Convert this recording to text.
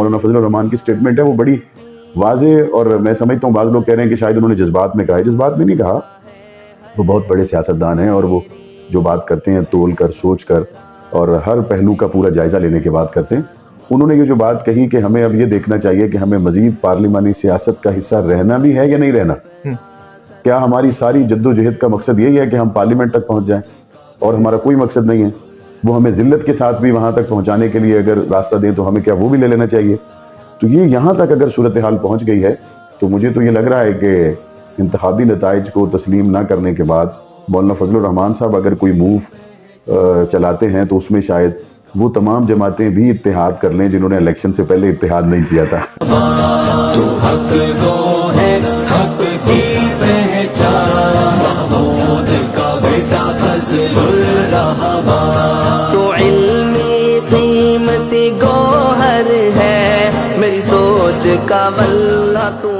مولانا فضل الرحمان کی سٹیٹمنٹ ہے وہ بڑی واضح، اور میں سمجھتا ہوں بعض لوگ کہہ رہے ہیں کہ شاید انہوں نے جذبات میں کہا ہے، جذبات میں نہیں کہا، وہ بہت بڑے سیاستدان ہیں اور وہ جو بات کرتے ہیں تول کر سوچ کر اور ہر پہلو کا پورا جائزہ لینے کے بعد کرتے ہیں۔ انہوں نے یہ جو بات کہی کہ ہمیں اب یہ دیکھنا چاہیے کہ ہمیں مزید پارلیمانی سیاست کا حصہ رہنا بھی ہے یا نہیں رہنا، کیا ہماری ساری جد و جہد کا مقصد یہی ہے کہ ہم پارلیمنٹ تک پہنچ جائیں اور ہمارا کوئی مقصد نہیں ہے؟ وہ ہمیں ذلت کے ساتھ بھی وہاں تک پہنچانے کے لیے اگر راستہ دیں تو ہمیں کیا وہ بھی لے لینا چاہیے؟ تو یہ یہاں تک اگر صورتحال پہنچ گئی ہے تو مجھے تو یہ لگ رہا ہے کہ انتخابی نتائج کو تسلیم نہ کرنے کے بعد مولانا فضل الرحمان صاحب اگر کوئی موو چلاتے ہیں تو اس میں شاید وہ تمام جماعتیں بھی اتحاد کر لیں جنہوں نے الیکشن سے پہلے اتحاد نہیں کیا تھا۔ تو حق گو ہے، حق کی پہچان، محمود کا بیٹا فضل الرحمان، تو علمی قیمت گوہر ہے، میری سوچ کا واللہ تو